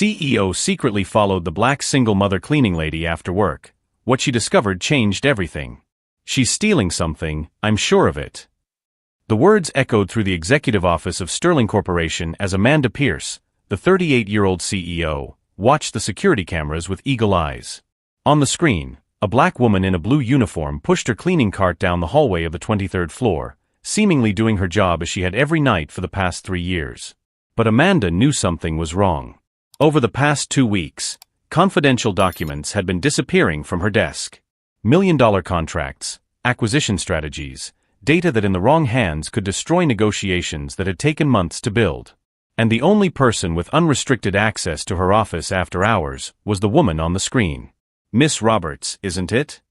CEO secretly followed the black single-mother cleaning lady after work. What she discovered changed everything. She's stealing something, I'm sure of it. The words echoed through the executive office of Sterling Corporation as Amanda Pierce, the 38-year-old CEO, watched the security cameras with eagle eyes. On the screen, a black woman in a blue uniform pushed her cleaning cart down the hallway of the 23rd floor, seemingly doing her job as she had every night for the past 3 years. But Amanda knew something was wrong. Over the past 2 weeks, confidential documents had been disappearing from her desk. Million-dollar contracts, acquisition strategies, data that in the wrong hands could destroy negotiations that had taken months to build. And the only person with unrestricted access to her office after hours was the woman on the screen. Miss Roberts, isn't it?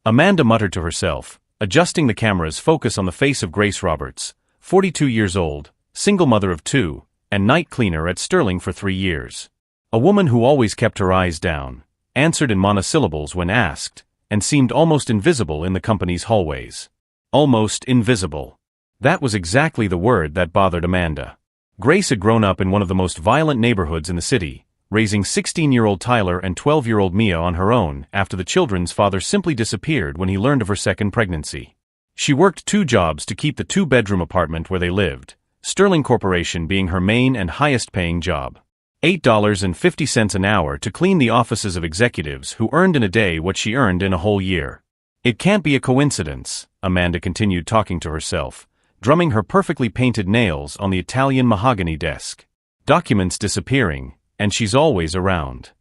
Amanda muttered to herself, adjusting the camera's focus on the face of Grace Roberts, 42 years old, single mother of 2, and night cleaner at Sterling for 3 years. A woman who always kept her eyes down, answered in monosyllables when asked, and seemed almost invisible in the company's hallways. Almost invisible. That was exactly the word that bothered Amanda. Grace had grown up in one of the most violent neighborhoods in the city, raising 16-year-old Tyler and 12-year-old Mia on her own after the children's father simply disappeared when he learned of her second pregnancy. She worked 2 jobs to keep the 2-bedroom apartment where they lived, Sterling Corporation being her main and highest-paying job. $8.50 an hour to clean the offices of executives who earned in a day what she earned in a whole year. It can't be a coincidence, Amanda continued talking to herself, drumming her perfectly painted nails on the Italian mahogany desk. Documents disappearing, and she's always around.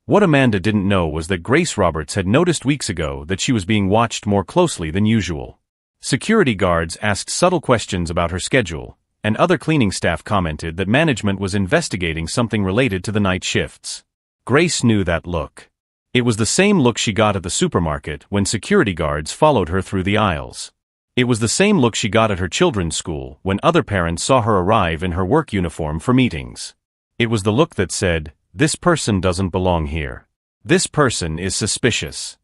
What Amanda didn't know was that Grace Roberts had noticed weeks ago that she was being watched more closely than usual. Security guards asked subtle questions about her schedule, and other cleaning staff commented that management was investigating something related to the night shifts. Grace knew that look. It was the same look she got at the supermarket when security guards followed her through the aisles. It was the same look she got at her children's school when other parents saw her arrive in her work uniform for meetings. It was the look that said, "This person doesn't belong here. This person is suspicious."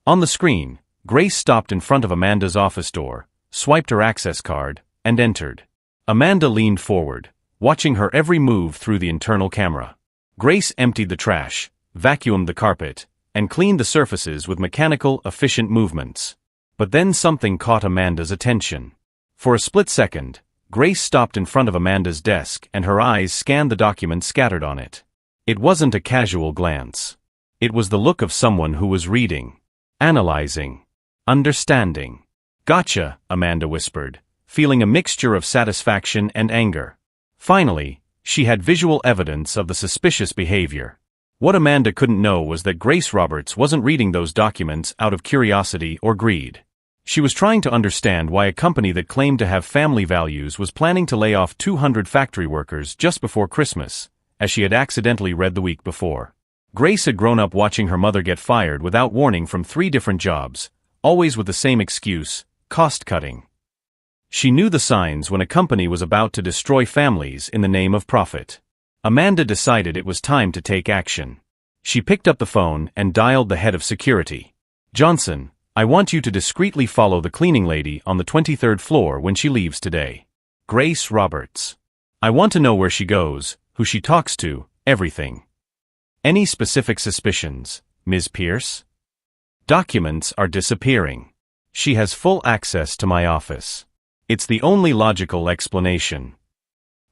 On the screen, Grace stopped in front of Amanda's office door, swiped her access card, and entered. Amanda leaned forward, watching her every move through the internal camera. Grace emptied the trash, vacuumed the carpet, and cleaned the surfaces with mechanical, efficient movements. But then something caught Amanda's attention. For a split second, Grace stopped in front of Amanda's desk and her eyes scanned the documents scattered on it. It wasn't a casual glance. It was the look of someone who was reading, analyzing, understanding. "Gotcha," Amanda whispered, feeling a mixture of satisfaction and anger. Finally, she had visual evidence of the suspicious behavior. What Amanda couldn't know was that Grace Roberts wasn't reading those documents out of curiosity or greed. She was trying to understand why a company that claimed to have family values was planning to lay off 200 factory workers just before Christmas, as she had accidentally read the week before. Grace had grown up watching her mother get fired without warning from 3 different jobs, always with the same excuse, cost-cutting. She knew the signs when a company was about to destroy families in the name of profit. Amanda decided it was time to take action. She picked up the phone and dialed the head of security. "Johnson, I want you to discreetly follow the cleaning lady on the 23rd floor when she leaves today. Grace Roberts. I want to know where she goes, who she talks to, everything. Any specific suspicions, Ms. Pierce?" "Documents are disappearing. She has full access to my office. It's the only logical explanation."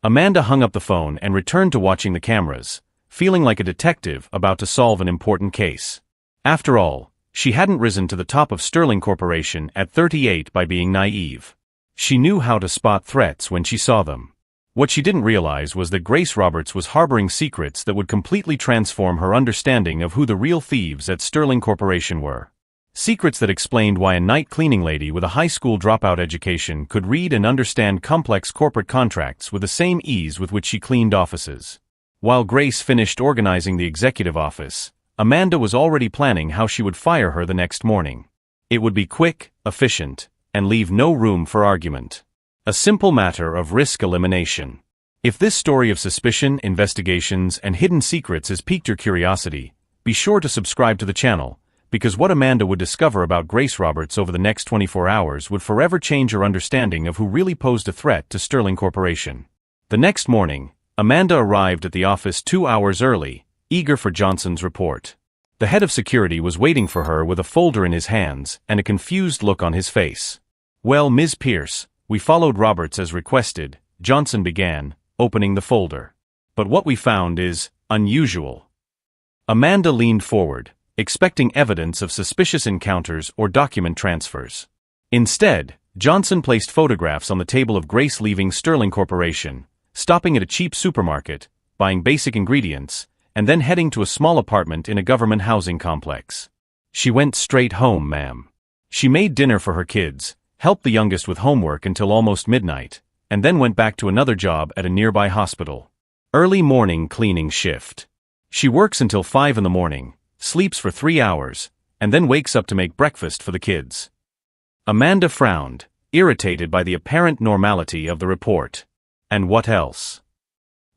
Amanda hung up the phone and returned to watching the cameras, feeling like a detective about to solve an important case. After all, she hadn't risen to the top of Sterling Corporation at 38 by being naive. She knew how to spot threats when she saw them. What she didn't realize was that Grace Roberts was harboring secrets that would completely transform her understanding of who the real thieves at Sterling Corporation were. Secrets that explained why a night cleaning lady with a high school dropout education could read and understand complex corporate contracts with the same ease with which she cleaned offices. While Grace finished organizing the executive office, Amanda was already planning how she would fire her the next morning. It would be quick, efficient, and leave no room for argument. A simple matter of risk elimination. If this story of suspicion, investigations, and hidden secrets has piqued your curiosity, be sure to subscribe to the channel, because what Amanda would discover about Grace Roberts over the next 24 hours would forever change her understanding of who really posed a threat to Sterling Corporation. The next morning, Amanda arrived at the office 2 hours early, eager for Johnson's report. The head of security was waiting for her with a folder in his hands and a confused look on his face. "Well, Ms. Pierce, we followed Roberts as requested," Johnson began, opening the folder. "But what we found is unusual." Amanda leaned forward, expecting evidence of suspicious encounters or document transfers. Instead, Johnson placed photographs on the table of Grace leaving Sterling Corporation, stopping at a cheap supermarket, buying basic ingredients, and then heading to a small apartment in a government housing complex. "She went straight home, ma'am. She made dinner for her kids, helped the youngest with homework until almost midnight, and then went back to another job at a nearby hospital. Early morning cleaning shift. She works until 5 in the morning, sleeps for 3 hours, and then wakes up to make breakfast for the kids." Amanda frowned, irritated by the apparent normality of the report. "And what else?"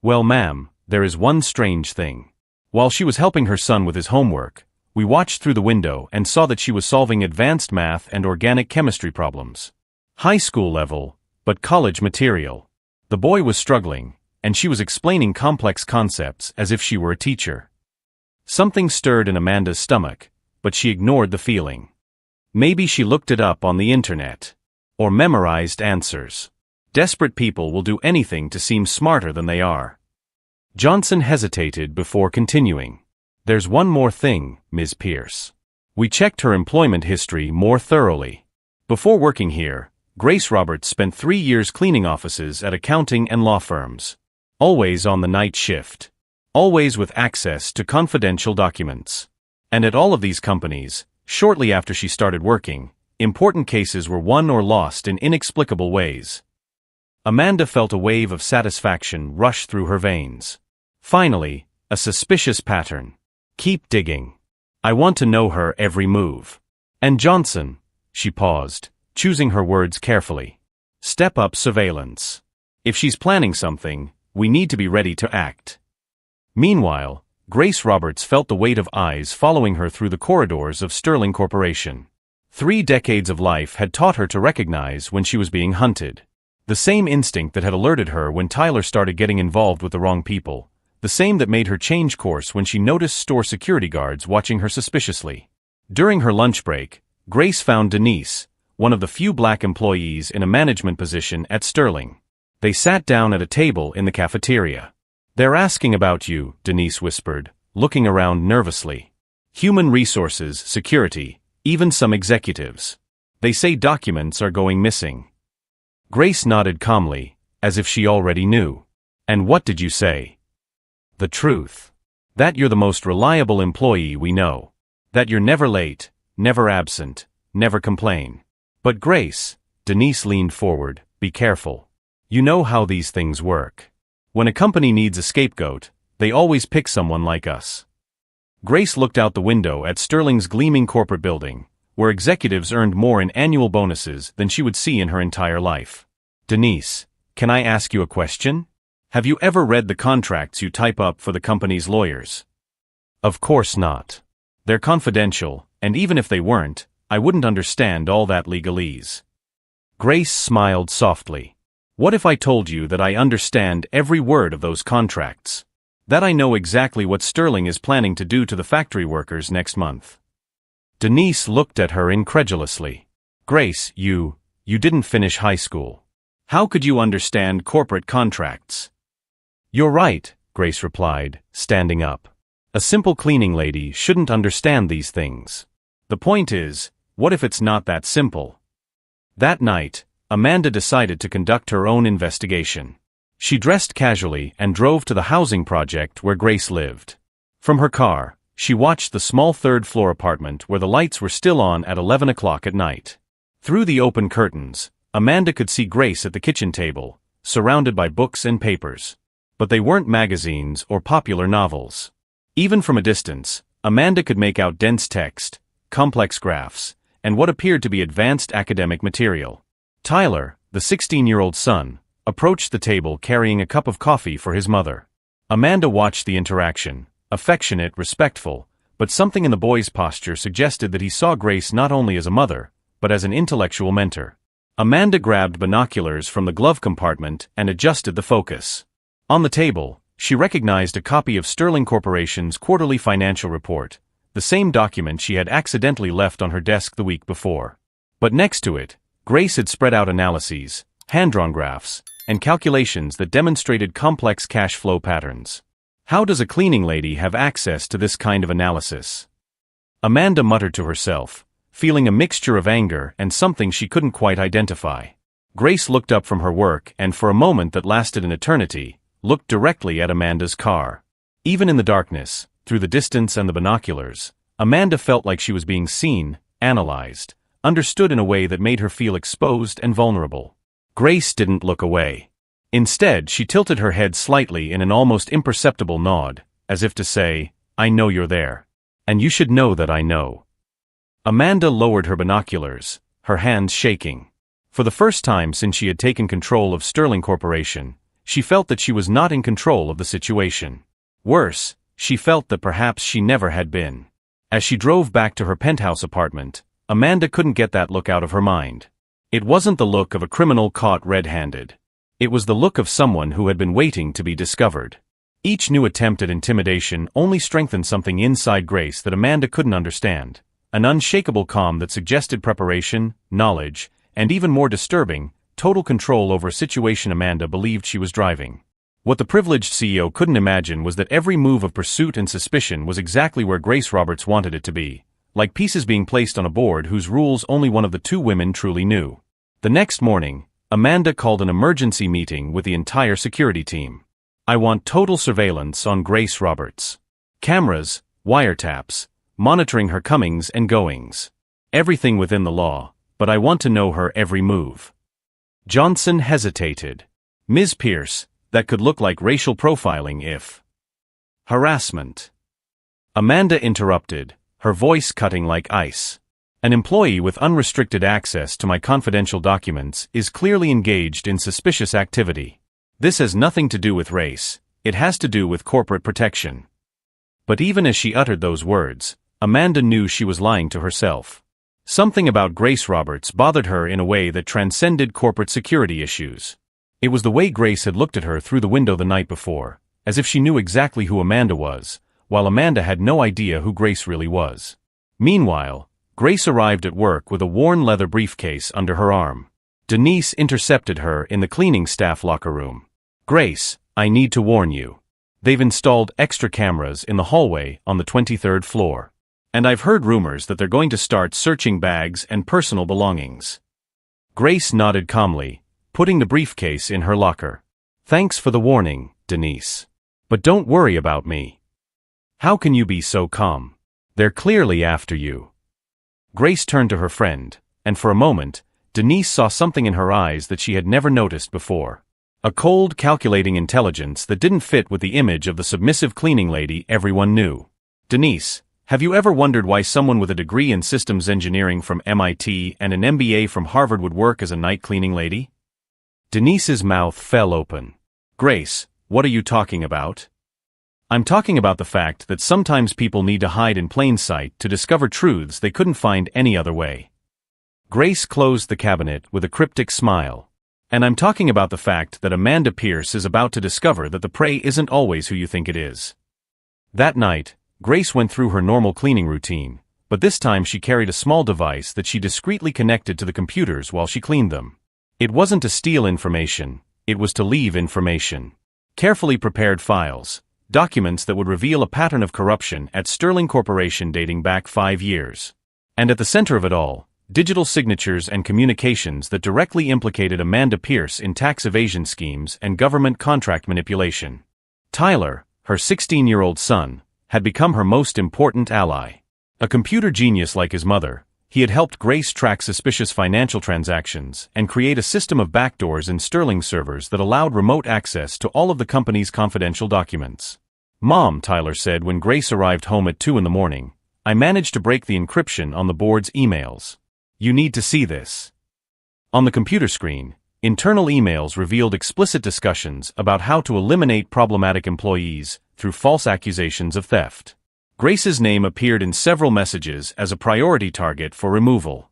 "Well, ma'am, there is one strange thing. While she was helping her son with his homework, we watched through the window and saw that she was solving advanced math and organic chemistry problems. High school level, but college material. The boy was struggling, and she was explaining complex concepts as if she were a teacher." Something stirred in Amanda's stomach, but she ignored the feeling. Maybe she looked it up on the internet. Or memorized answers. Desperate people will do anything to seem smarter than they are. Johnson hesitated before continuing. "There's one more thing, Ms. Pierce. We checked her employment history more thoroughly. Before working here, Grace Roberts spent 3 years cleaning offices at accounting and law firms. Always on the night shift. Always with access to confidential documents. And at all of these companies, shortly after she started working, important cases were won or lost in inexplicable ways." Amanda felt a wave of satisfaction rush through her veins. Finally, a suspicious pattern. "Keep digging. I want to know her every move. And Johnson," she paused, choosing her words carefully. "Step up surveillance. If she's planning something, we need to be ready to act." Meanwhile, Grace Roberts felt the weight of eyes following her through the corridors of Sterling Corporation. 3 decades of life had taught her to recognize when she was being hunted. The same instinct that had alerted her when Tyler started getting involved with the wrong people, the same that made her change course when she noticed store security guards watching her suspiciously. During her lunch break, Grace found Denise, one of the few black employees in a management position at Sterling. They sat down at a table in the cafeteria. "They're asking about you," Denise whispered, looking around nervously. "Human resources, security, even some executives. They say documents are going missing." Grace nodded calmly, as if she already knew. "And what did you say?" "The truth. That you're the most reliable employee we know. That you're never late, never absent, never complain." "But Grace," Denise leaned forward, "be careful. You know how these things work. When a company needs a scapegoat, they always pick someone like us." Grace looked out the window at Sterling's gleaming corporate building, where executives earned more in annual bonuses than she would see in her entire life. "Denise, can I ask you a question? Have you ever read the contracts you type up for the company's lawyers?" "Of course not. They're confidential, and even if they weren't, I wouldn't understand all that legalese." Grace smiled softly. "What if I told you that I understand every word of those contracts? That I know exactly what Sterling is planning to do to the factory workers next month?" Denise looked at her incredulously. "Grace, you didn't finish high school. How could you understand corporate contracts?" "You're right," Grace replied, standing up. "A simple cleaning lady shouldn't understand these things. The point is, what if it's not that simple?" That night, Amanda decided to conduct her own investigation. She dressed casually and drove to the housing project where Grace lived. From her car, she watched the small third-floor apartment where the lights were still on at 11 o'clock at night. Through the open curtains, Amanda could see Grace at the kitchen table, surrounded by books and papers. But they weren't magazines or popular novels. Even from a distance, Amanda could make out dense text, complex graphs, and what appeared to be advanced academic material. Tyler, the 16-year-old son, approached the table carrying a cup of coffee for his mother. Amanda watched the interaction, affectionate, respectful, but something in the boy's posture suggested that he saw Grace not only as a mother, but as an intellectual mentor. Amanda grabbed binoculars from the glove compartment and adjusted the focus. On the table, she recognized a copy of Sterling Corporation's quarterly financial report, the same document she had accidentally left on her desk the week before. But next to it, Grace had spread out analyses, hand-drawn graphs, and calculations that demonstrated complex cash flow patterns. How does a cleaning lady have access to this kind of analysis? Amanda muttered to herself, feeling a mixture of anger and something she couldn't quite identify. Grace looked up from her work and, for a moment that lasted an eternity, looked directly at Amanda's car. Even in the darkness, through the distance and the binoculars, Amanda felt like she was being seen, analyzed, understood in a way that made her feel exposed and vulnerable. Grace didn't look away. Instead, she tilted her head slightly in an almost imperceptible nod, as if to say, "I know you're there. And you should know that I know." Amanda lowered her binoculars, her hands shaking. For the first time since she had taken control of Sterling Corporation, she felt that she was not in control of the situation. Worse, she felt that perhaps she never had been. As she drove back to her penthouse apartment, Amanda couldn't get that look out of her mind. It wasn't the look of a criminal caught red-handed. It was the look of someone who had been waiting to be discovered. Each new attempt at intimidation only strengthened something inside Grace that Amanda couldn't understand, an unshakable calm that suggested preparation, knowledge, and even more disturbing, total control over a situation Amanda believed she was driving. What the privileged CEO couldn't imagine was that every move of pursuit and suspicion was exactly where Grace Roberts wanted it to be, like pieces being placed on a board whose rules only one of the two women truly knew. The next morning, Amanda called an emergency meeting with the entire security team. "I want total surveillance on Grace Roberts. Cameras, wiretaps, monitoring her comings and goings. Everything within the law, but I want to know her every move." Johnson hesitated. "Ms. Pierce, that could look like racial profiling if..." "Harassment." Amanda interrupted, her voice cutting like ice. "An employee with unrestricted access to my confidential documents is clearly engaged in suspicious activity. This has nothing to do with race, it has to do with corporate protection." But even as she uttered those words, Amanda knew she was lying to herself. Something about Grace Roberts bothered her in a way that transcended corporate security issues. It was the way Grace had looked at her through the window the night before, as if she knew exactly who Amanda was, while Amanda had no idea who Grace really was. Meanwhile, Grace arrived at work with a worn leather briefcase under her arm. Denise intercepted her in the cleaning staff locker room. "Grace, I need to warn you. They've installed extra cameras in the hallway on the 23rd floor. And I've heard rumors that they're going to start searching bags and personal belongings." Grace nodded calmly, putting the briefcase in her locker. "Thanks for the warning, Denise. But don't worry about me." "How can you be so calm? They're clearly after you." Grace turned to her friend, and for a moment, Denise saw something in her eyes that she had never noticed before. A cold, calculating intelligence that didn't fit with the image of the submissive cleaning lady everyone knew. "Denise, have you ever wondered why someone with a degree in systems engineering from MIT and an MBA from Harvard would work as a night cleaning lady?" Denise's mouth fell open. "Grace, what are you talking about?" "I'm talking about the fact that sometimes people need to hide in plain sight to discover truths they couldn't find any other way." Grace closed the cabinet with a cryptic smile. "And I'm talking about the fact that Amanda Pierce is about to discover that the prey isn't always who you think it is." That night, Grace went through her normal cleaning routine, but this time she carried a small device that she discreetly connected to the computers while she cleaned them. It wasn't to steal information, it was to leave information. Carefully prepared files, documents that would reveal a pattern of corruption at Sterling Corporation dating back 5 years. And at the center of it all, digital signatures and communications that directly implicated Amanda Pierce in tax evasion schemes and government contract manipulation. Tyler, her 16-year-old son, had become her most important ally. A computer genius like his mother, he had helped Grace track suspicious financial transactions and create a system of backdoors in Sterling servers that allowed remote access to all of the company's confidential documents. "Mom," Tyler said when Grace arrived home at 2 in the morning, "I managed to break the encryption on the board's emails. You need to see this." On the computer screen, internal emails revealed explicit discussions about how to eliminate problematic employees through false accusations of theft. Grace's name appeared in several messages as a priority target for removal.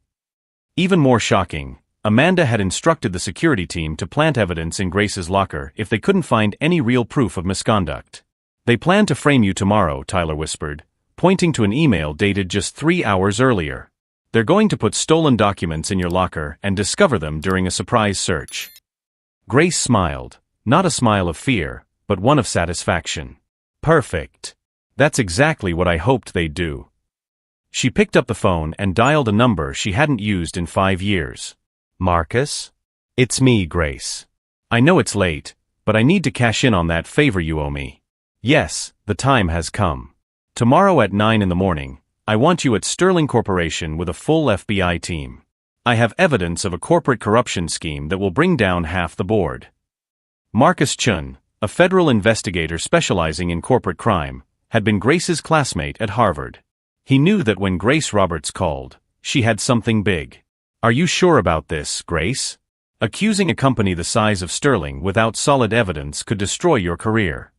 Even more shocking, Amanda had instructed the security team to plant evidence in Grace's locker if they couldn't find any real proof of misconduct. "They plan to frame you tomorrow," Tyler whispered, pointing to an email dated just 3 hours earlier. "They're going to put stolen documents in your locker and discover them during a surprise search." Grace smiled, not a smile of fear, but one of satisfaction. "Perfect. That's exactly what I hoped they'd do." She picked up the phone and dialed a number she hadn't used in 5 years. "Marcus? It's me, Grace. I know it's late, but I need to cash in on that favor you owe me." "Yes, the time has come. Tomorrow at 9 in the morning, I want you at Sterling Corporation with a full FBI team. I have evidence of a corporate corruption scheme that will bring down half the board." Marcus Chun, a federal investigator specializing in corporate crime, had been Grace's classmate at Harvard. He knew that when Grace Roberts called, she had something big. "Are you sure about this, Grace? Accusing a company the size of Sterling without solid evidence could destroy your career."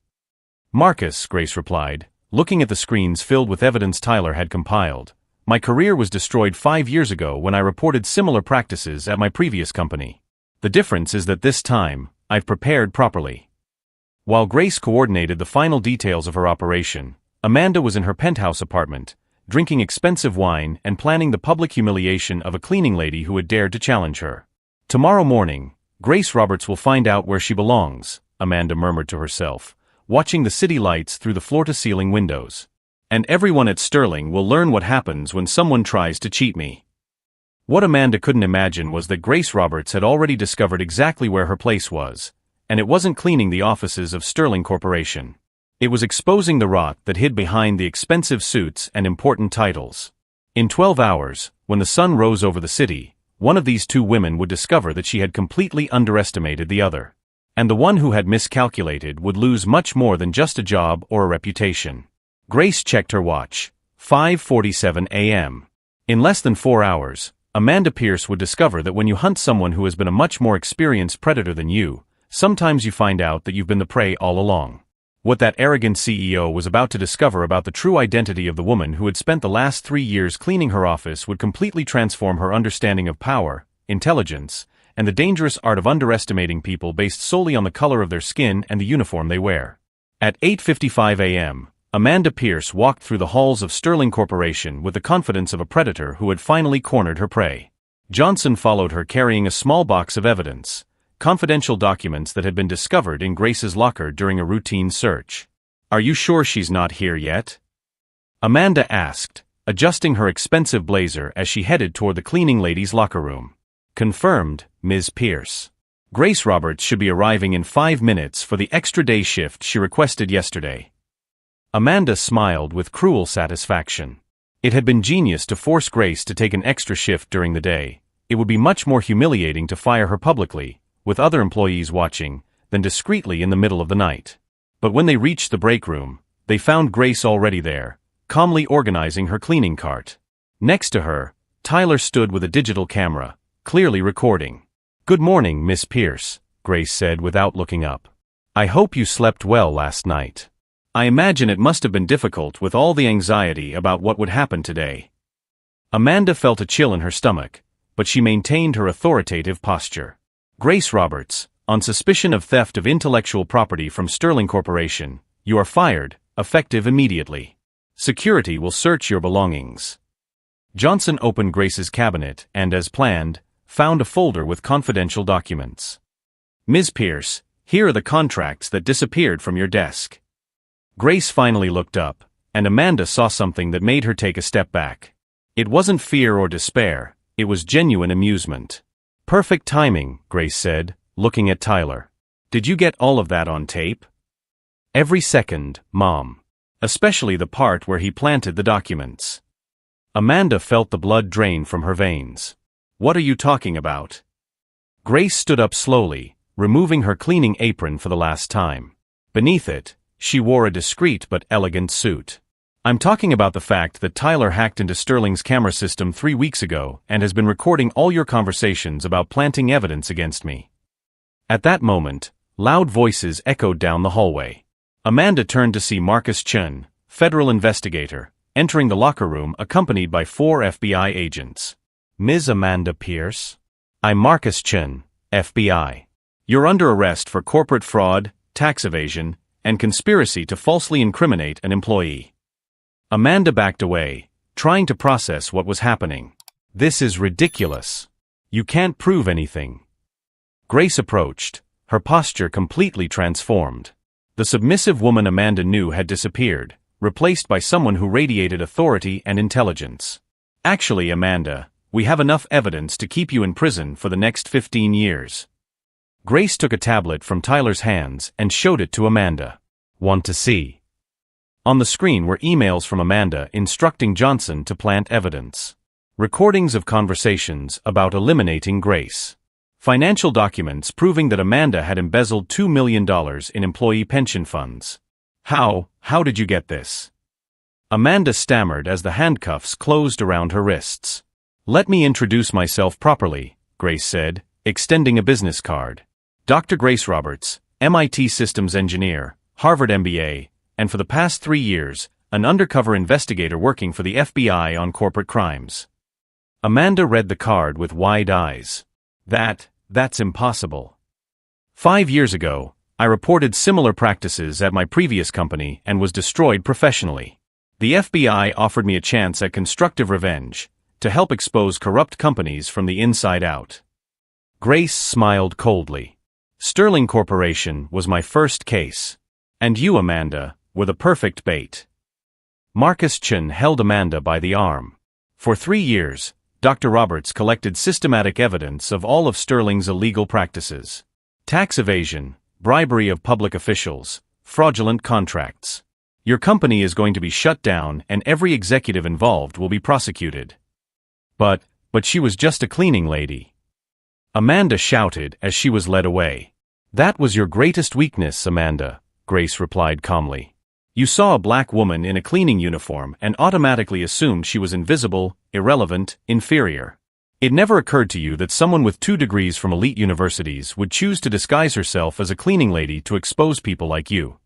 "Marcus," Grace replied, looking at the screens filled with evidence Tyler had compiled, "my career was destroyed 5 years ago when I reported similar practices at my previous company. The difference is that this time, I've prepared properly." While Grace coordinated the final details of her operation, Amanda was in her penthouse apartment, drinking expensive wine and planning the public humiliation of a cleaning lady who had dared to challenge her. "Tomorrow morning, Grace Roberts will find out where she belongs," Amanda murmured to herself, watching the city lights through the floor-to-ceiling windows. "And everyone at Sterling will learn what happens when someone tries to cheat me." What Amanda couldn't imagine was that Grace Roberts had already discovered exactly where her place was, and it wasn't cleaning the offices of Sterling Corporation. It was exposing the rot that hid behind the expensive suits and important titles. In 12 hours, when the sun rose over the city, one of these two women would discover that she had completely underestimated the other. And the one who had miscalculated would lose much more than just a job or a reputation. Grace checked her watch. 5:47 a.m. In less than 4 hours, Amanda Pierce would discover that when you hunt someone who has been a much more experienced predator than you, sometimes you find out that you've been the prey all along. What that arrogant CEO was about to discover about the true identity of the woman who had spent the last 3 years cleaning her office would completely transform her understanding of power, intelligence, and the dangerous art of underestimating people based solely on the color of their skin and the uniform they wear. At 8:55 a.m., Amanda Pierce walked through the halls of Sterling Corporation with the confidence of a predator who had finally cornered her prey. Johnson followed her carrying a small box of evidence, confidential documents that had been discovered in Grace's locker during a routine search. "Are you sure she's not here yet?" Amanda asked, adjusting her expensive blazer as she headed toward the cleaning lady's locker room. "Confirmed, Ms. Pierce. Grace Roberts should be arriving in 5 minutes for the extra day shift she requested yesterday." Amanda smiled with cruel satisfaction. It had been genius to force Grace to take an extra shift during the day. It would be much more humiliating to fire her publicly, with other employees watching, than discreetly in the middle of the night. But when they reached the break room, they found Grace already there, calmly organizing her cleaning cart. Next to her, Tyler stood with a digital camera, clearly recording. "Good morning, Miss Pierce," Grace said without looking up. "I hope you slept well last night. I imagine it must have been difficult with all the anxiety about what would happen today." Amanda felt a chill in her stomach, but she maintained her authoritative posture. "Grace Roberts, on suspicion of theft of intellectual property from Sterling Corporation, you are fired, effective immediately. Security will search your belongings." Johnson opened Grace's cabinet and, as planned, found a folder with confidential documents. "Ms. Pierce, here are the contracts that disappeared from your desk." Grace finally looked up, and Amanda saw something that made her take a step back. It wasn't fear or despair, it was genuine amusement. "Perfect timing," Grace said, looking at Tyler. "Did you get all of that on tape?" "Every second, Mom. Especially the part where he planted the documents." Amanda felt the blood drain from her veins. "What are you talking about?" Grace stood up slowly, removing her cleaning apron for the last time. Beneath it, she wore a discreet but elegant suit. "I'm talking about the fact that Tyler hacked into Sterling's camera system 3 weeks ago and has been recording all your conversations about planting evidence against me." At that moment, loud voices echoed down the hallway. Amanda turned to see Marcus Chun, federal investigator, entering the locker room accompanied by 4 FBI agents. "Ms. Amanda Pierce? I'm Marcus Chen, FBI. You're under arrest for corporate fraud, tax evasion, and conspiracy to falsely incriminate an employee. Amanda backed away, trying to process what was happening. This is ridiculous. You can't prove anything. Grace approached, her posture completely transformed. The submissive woman Amanda knew had disappeared, replaced by someone who radiated authority and intelligence. Actually, Amanda, we have enough evidence to keep you in prison for the next 15 years. Grace took a tablet from Tyler's hands and showed it to Amanda. Want to see? On the screen were emails from Amanda instructing Johnson to plant evidence. Recordings of conversations about eliminating Grace. Financial documents proving that Amanda had embezzled $2 million in employee pension funds. How did you get this? Amanda stammered as the handcuffs closed around her wrists. Let me introduce myself properly, Grace said, extending a business card. Dr. Grace Roberts, MIT systems engineer, Harvard MBA, and for the past 3 years, an undercover investigator working for the FBI on corporate crimes. Amanda read the card with wide eyes. That's impossible. 5 years ago, I reported similar practices at my previous company and was destroyed professionally. The FBI offered me a chance at constructive revenge, to help expose corrupt companies from the inside out. Grace smiled coldly. Sterling Corporation was my first case. And you, Amanda, were the perfect bait. Marcus Chen held Amanda by the arm. For 3 years, Dr. Roberts collected systematic evidence of all of Sterling's illegal practices. Tax evasion, bribery of public officials, fraudulent contracts. Your company is going to be shut down and every executive involved will be prosecuted. But she was just a cleaning lady. Amanda shouted as she was led away. That was your greatest weakness, Amanda, Grace replied calmly. You saw a black woman in a cleaning uniform and automatically assumed she was invisible, irrelevant, inferior. It never occurred to you that someone with 2 degrees from elite universities would choose to disguise herself as a cleaning lady to expose people like you.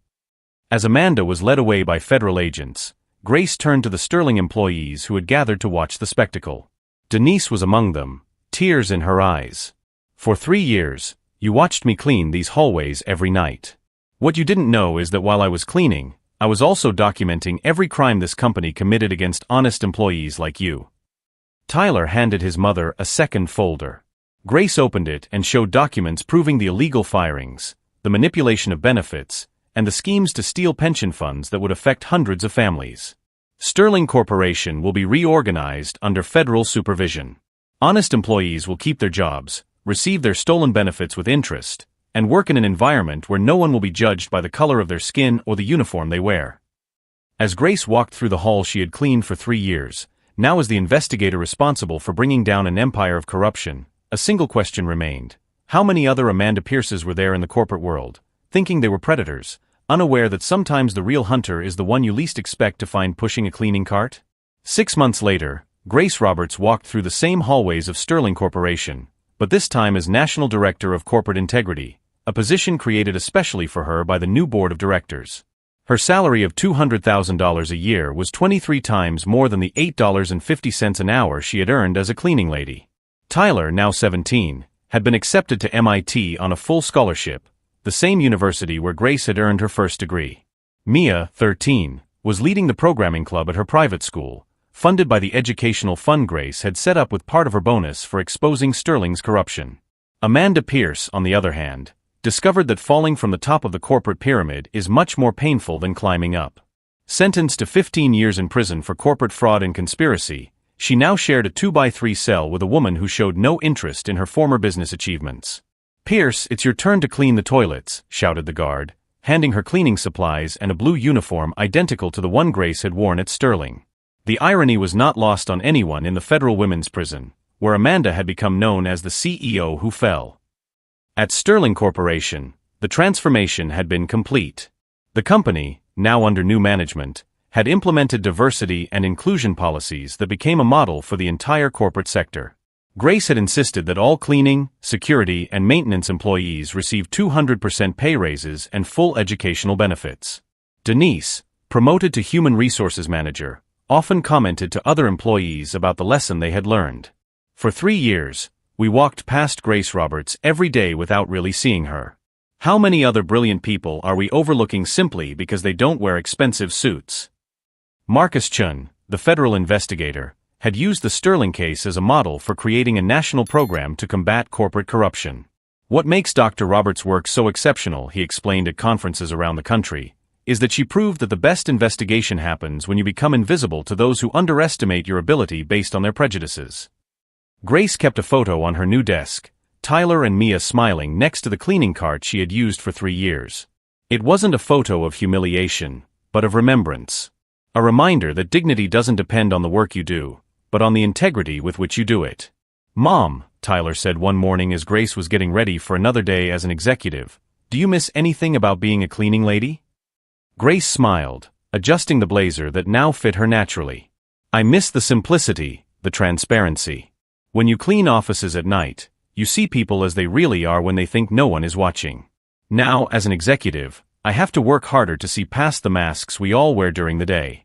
As Amanda was led away by federal agents, Grace turned to the Sterling employees who had gathered to watch the spectacle. Denise was among them, tears in her eyes. For 3 years, you watched me clean these hallways every night. What you didn't know is that while I was cleaning, I was also documenting every crime this company committed against honest employees like you. Tyler handed his mother a second folder. Grace opened it and showed documents proving the illegal firings, the manipulation of benefits, and the schemes to steal pension funds that would affect hundreds of families. Sterling Corporation will be reorganized under federal supervision. Honest employees will keep their jobs, receive their stolen benefits with interest, and work in an environment where no one will be judged by the color of their skin or the uniform they wear. As Grace walked through the hall she had cleaned for 3 years, now as the investigator responsible for bringing down an empire of corruption, a single question remained. How many other Amanda Pierces were there in the corporate world, thinking they were predators, unaware that sometimes the real hunter is the one you least expect to find pushing a cleaning cart? 6 months later, Grace Roberts walked through the same hallways of Sterling Corporation, but this time as National Director of Corporate Integrity, a position created especially for her by the new board of directors. Her salary of $200,000 a year was 23 times more than the $8.50 an hour she had earned as a cleaning lady. Tyler, now 17, had been accepted to MIT on a full scholarship, the same university where Grace had earned her first degree. Mia, 13, was leading the programming club at her private school, funded by the educational fund Grace had set up with part of her bonus for exposing Sterling's corruption. Amanda Pierce, on the other hand, discovered that falling from the top of the corporate pyramid is much more painful than climbing up. Sentenced to 15 years in prison for corporate fraud and conspiracy, she now shared a 2x3 cell with a woman who showed no interest in her former business achievements. Pierce, it's your turn to clean the toilets, shouted the guard, handing her cleaning supplies and a blue uniform identical to the one Grace had worn at Sterling. The irony was not lost on anyone in the federal women's prison, where Amanda had become known as the CEO who fell. At Sterling Corporation, the transformation had been complete. The company, now under new management, had implemented diversity and inclusion policies that became a model for the entire corporate sector. Grace had insisted that all cleaning, security, and maintenance employees receive 200% pay raises and full educational benefits. Denise, promoted to Human Resources Manager, often commented to other employees about the lesson they had learned. For 3 years, We walked past Grace Roberts every day without really seeing her. How many other brilliant people are we overlooking simply because they don't wear expensive suits? Marcus Chun, the federal investigator, had used the Sterling case as a model for creating a national program to combat corporate corruption. What makes Dr. Roberts' work so exceptional, he explained at conferences around the country, is that she proved that the best investigation happens when you become invisible to those who underestimate your ability based on their prejudices. Grace kept a photo on her new desk, Tyler and Mia smiling next to the cleaning cart she had used for 3 years. It wasn't a photo of humiliation, but of remembrance. A reminder that dignity doesn't depend on the work you do, but on the integrity with which you do it. "Mom," Tyler said one morning as Grace was getting ready for another day as an executive, "do you miss anything about being a cleaning lady?" Grace smiled, adjusting the blazer that now fit her naturally. "I miss the simplicity, the transparency. When you clean offices at night, you see people as they really are when they think no one is watching. Now, as an executive, I have to work harder to see past the masks we all wear during the day."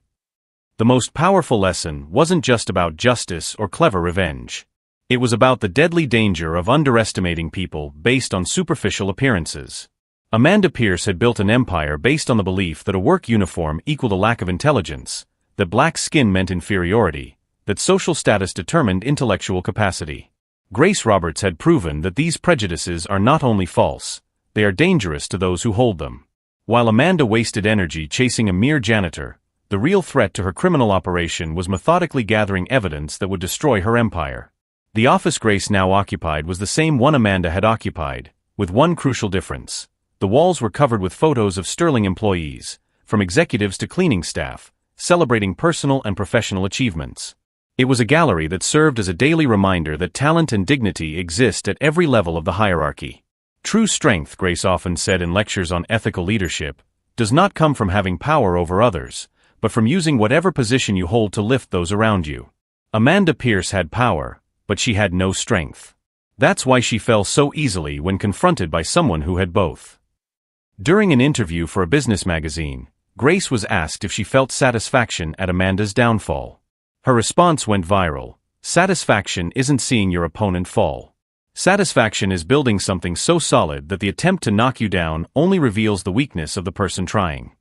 The most powerful lesson wasn't just about justice or clever revenge. It was about the deadly danger of underestimating people based on superficial appearances. Amanda Pierce had built an empire based on the belief that a work uniform equaled a lack of intelligence, that black skin meant inferiority, that social status determined intellectual capacity. Grace Roberts had proven that these prejudices are not only false, they are dangerous to those who hold them. While Amanda wasted energy chasing a mere janitor, the real threat to her criminal operation was methodically gathering evidence that would destroy her empire. The office Grace now occupied was the same one Amanda had occupied, with one crucial difference. The walls were covered with photos of Sterling employees, from executives to cleaning staff, celebrating personal and professional achievements. It was a gallery that served as a daily reminder that talent and dignity exist at every level of the hierarchy. True strength, Grace often said in lectures on ethical leadership, does not come from having power over others, but from using whatever position you hold to lift those around you. Amanda Pierce had power, but she had no strength. That's why she fell so easily when confronted by someone who had both. During an interview for a business magazine, Grace was asked if she felt satisfaction at Amanda's downfall. Her response went viral. "Satisfaction isn't seeing your opponent fall. Satisfaction is building something so solid that the attempt to knock you down only reveals the weakness of the person trying."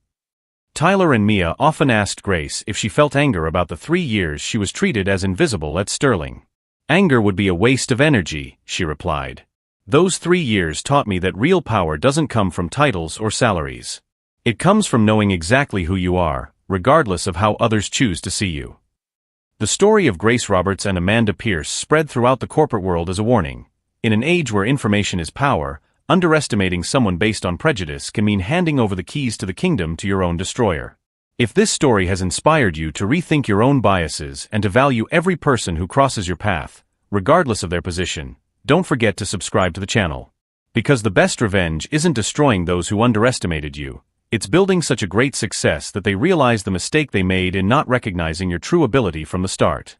Tyler and Mia often asked Grace if she felt anger about the 3 years she was treated as invisible at Sterling. "Anger would be a waste of energy," she replied. "Those 3 years taught me that real power doesn't come from titles or salaries. It comes from knowing exactly who you are, regardless of how others choose to see you." The story of Grace Roberts and Amanda Pierce spread throughout the corporate world as a warning. In an age where information is power, underestimating someone based on prejudice can mean handing over the keys to the kingdom to your own destroyer. If this story has inspired you to rethink your own biases and to value every person who crosses your path, regardless of their position, don't forget to subscribe to the channel. Because the best revenge isn't destroying those who underestimated you, it's building such a great success that they realize the mistake they made in not recognizing your true ability from the start.